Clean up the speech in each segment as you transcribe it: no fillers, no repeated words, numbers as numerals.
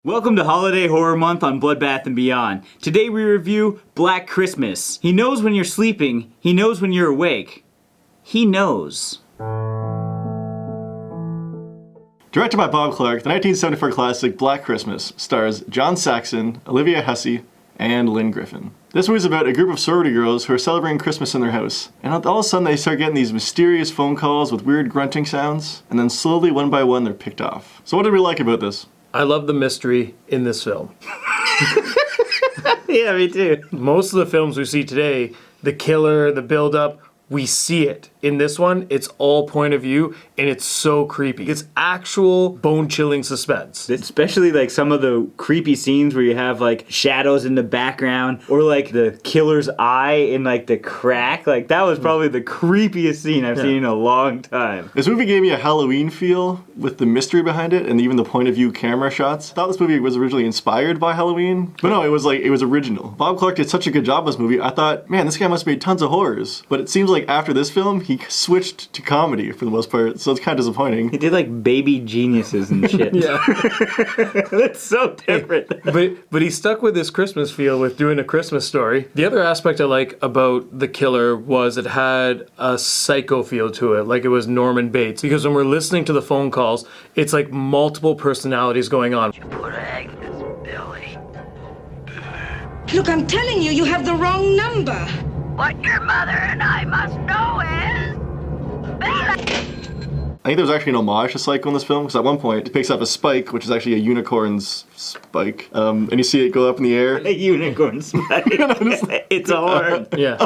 Welcome to Holiday Horror Month on Bloodbath and Beyond. Today we review Black Christmas. He knows when you're sleeping. He knows when you're awake. He knows. Directed by Bob Clark, the 1974 classic Black Christmas stars John Saxon, Olivia Hussey, and Lynn Griffin. This movie is about a group of sorority girls who are celebrating Christmas in their house. And all of a sudden they start getting these mysterious phone calls with weird grunting sounds, and then slowly, one by one, they're picked off. So what did we like about this? I love the mystery in this film. Yeah, me too. Most of the films we see today, the killer, the build-up, we see it. In this one, it's all point of view, and it's so creepy. It's actual bone-chilling suspense. Especially like some of the creepy scenes where you have like shadows in the background, or like the killer's eye in like the crack. Like that was probably the creepiest scene I've seen in a long time. This movie gave me a Halloween feel with the mystery behind it and even the point of view camera shots. I thought this movie was originally inspired by Halloween, but no, it was original. Bob Clark did such a good job with this movie. I thought, man, this guy must have made tons of horrors. But it seems like after this film, he switched to comedy for the most part, so it's kind of disappointing. He did like Baby Geniuses and shit. Yeah. That's so different. But he stuck with his Christmas feel with doing a Christmas story. The other aspect I like about The Killer was it had a psycho feel to it, like it was Norman Bates. Because when we're listening to the phone calls, it's like multiple personalities going on. Put Agnes, Billy. Look, I'm telling you, you have the wrong number. What your mother and I must know is... I think there was actually an homage to Psycho in this film, because at one point it picks up a spike, which is actually a unicorn's spike, and you see it go up in the air. A unicorn spike. It's a horn. Yeah.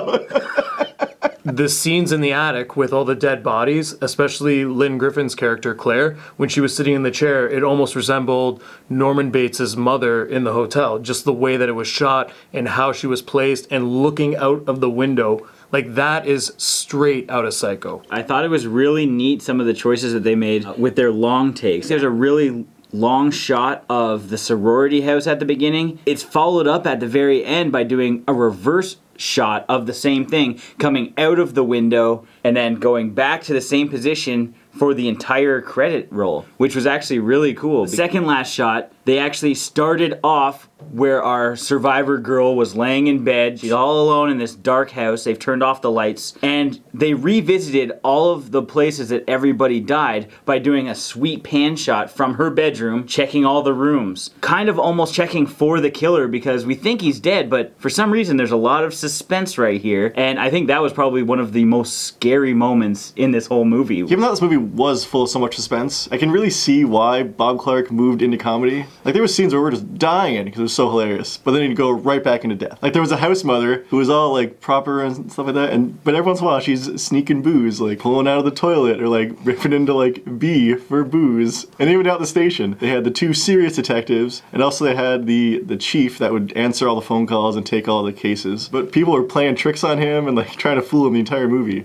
The scenes in the attic with all the dead bodies, especially Lynn Griffin's character, Claire, when she was sitting in the chair, it almost resembled Norman Bates' mother in the hotel. Just the way that it was shot and how she was placed and looking out of the window. Like, that is straight out of Psycho. I thought it was really neat, some of the choices that they made with their long takes. There's a really long shot of the sorority house at the beginning. It's followed up at the very end by doing a reverse shot of the same thing, coming out of the window and then going back to the same position for the entire credit roll, which was actually really cool. The second last shot, they actually started off where our survivor girl was laying in bed. She's all alone in this dark house. They've turned off the lights, and they revisited all of the places that everybody died by doing a sweet pan shot from her bedroom, checking all the rooms. Kind of almost checking for the killer, because we think he's dead, but for some reason there's a lot of suspense right here, and I think that was probably one of the most scary moments in this whole movie. Given that this movie was full of so much suspense, I can really see why Bob Clark moved into comedy. Like, there were scenes where we're just dying because it was so hilarious, but then he'd go right back into death. Like, there was a house mother who was all like proper and stuff like that, but every once in a while she's sneaking booze, like pulling out of the toilet or like ripping into like B for booze. And even out the station, they had the two serious detectives, and also they had the chief that would answer all the phone calls and take all the cases. But people were playing tricks on him and like trying to fool him the entire movie.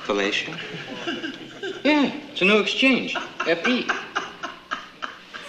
Fellatio? Yeah, it's a no exchange. FE.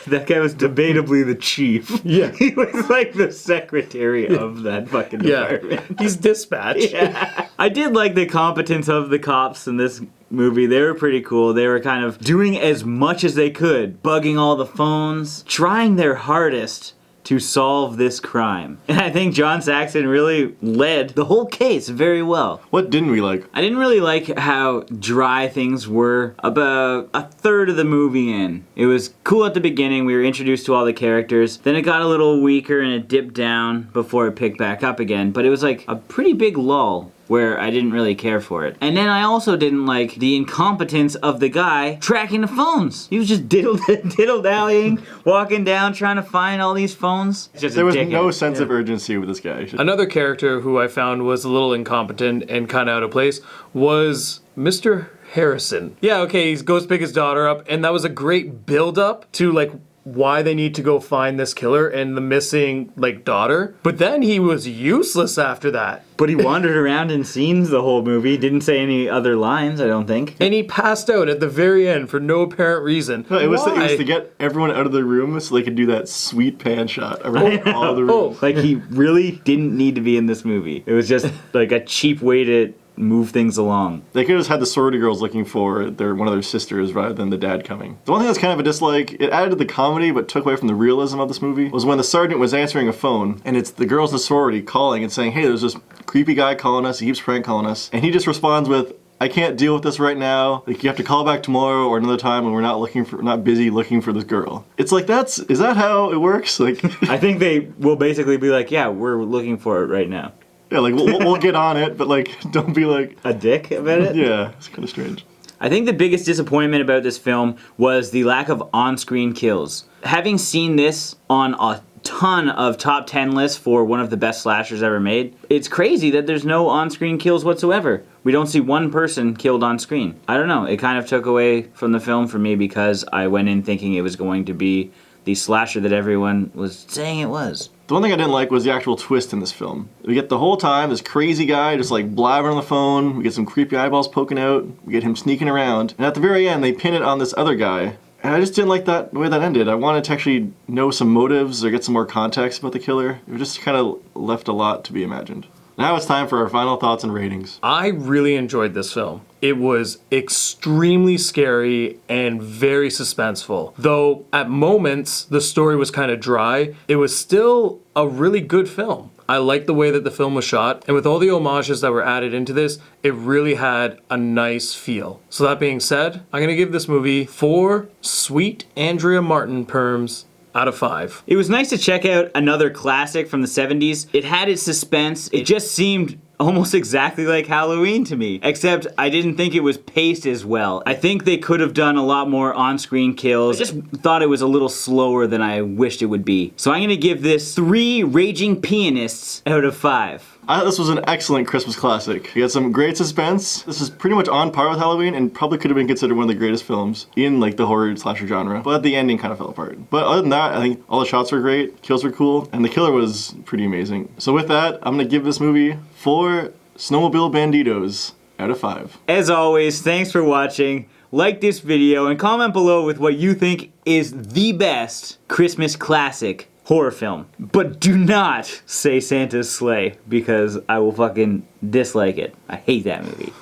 That guy was debatably the chief. Yeah. He was like the secretary of that fucking department. He's dispatched. Yeah. I did like the competence of the cops in this movie. They were pretty cool. They were kind of doing as much as they could, bugging all the phones, trying their hardest to solve this crime. And I think John Saxon really led the whole case very well. What didn't we like? I didn't really like how dry things were about a third of the movie in. It was cool at the beginning. We were introduced to all the characters. Then it got a little weaker and it dipped down before it picked back up again. But it was like a pretty big lull where I didn't really care for it. And then I also didn't like the incompetence of the guy tracking the phones. He was just diddle-dallying, walking down, trying to find all these phones. There was no sense of urgency with this guy. Another character who I found was a little incompetent and kind of out of place was Mr. Harrison. Yeah, okay, he goes to pick his daughter up, and that was a great build-up to, like, why they need to go find this killer and the missing, like, daughter. But then he was useless after that. But he wandered around in scenes the whole movie, didn't say any other lines, I don't think. And he passed out at the very end for no apparent reason. No, it was to get everyone out of the room so they could do that sweet pan shot around all the rooms. Like, he really didn't need to be in this movie. It was just like a cheap way to move things along. They could have just had the sorority girls looking for one of their sisters rather than the dad coming. The one thing that's kind of a dislike, it added to the comedy but took away from the realism of this movie, was when the sergeant was answering a phone and it's the girls in the sorority calling and saying, hey, there's this creepy guy calling us, he keeps prank calling us, and he just responds with, I can't deal with this right now. Like, you have to call back tomorrow or another time when we're not busy looking for this girl. It's like, is that how it works? Like, I think they will basically be like, yeah, we're looking for it right now. yeah, like we'll get on it, but like, don't be like a dick about it. Yeah, it's kind of strange. I think the biggest disappointment about this film was the lack of on-screen kills. Having seen this on a ton of top 10 lists for one of the best slashers ever made, it's crazy that there's no on-screen kills whatsoever. We don't see one person killed on screen. I don't know, it kind of took away from the film for me because I went in thinking it was going to be the slasher that everyone was saying it was. The one thing I didn't like was the actual twist in this film. We get the whole time this crazy guy just like blabbering on the phone, we get some creepy eyeballs poking out, we get him sneaking around, and at the very end they pin it on this other guy. And I just didn't like the way that ended. I wanted to actually know some motives or get some more context about the killer. It just kind of left a lot to be imagined. Now it's time for our final thoughts and ratings. I really enjoyed this film. It was extremely scary and very suspenseful. Though at moments the story was kind of dry, it was still a really good film. I liked the way that the film was shot, and with all the homages that were added into this, it really had a nice feel. So that being said, I'm gonna give this movie 4 sweet Andrea Martin perms out of 5. It was nice to check out another classic from the 70s. It had its suspense. It just seemed almost exactly like Halloween to me, except I didn't think it was paced as well. I think they could have done a lot more on-screen kills. I just thought it was a little slower than I wished it would be. So I'm gonna give this 3 raging pianists out of 5. I thought this was an excellent Christmas classic. You had some great suspense. This is pretty much on par with Halloween and probably could have been considered one of the greatest films in like the horror slasher genre. But the ending kind of fell apart. But other than that, I think all the shots were great, kills were cool, and the killer was pretty amazing. So with that, I'm gonna give this movie 4 Snowmobile Banditos out of 5. As always, thanks for watching. Like this video and comment below with what you think is the best Christmas classic horror film. But do not say Santa's sleigh because I will fucking dislike it. I hate that movie.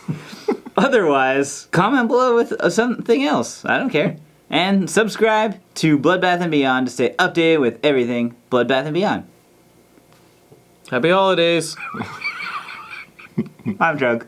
Otherwise, comment below with something else. I don't care. And subscribe to Bloodbath and Beyond to stay updated with everything Bloodbath and Beyond. Happy holidays! I'm drunk.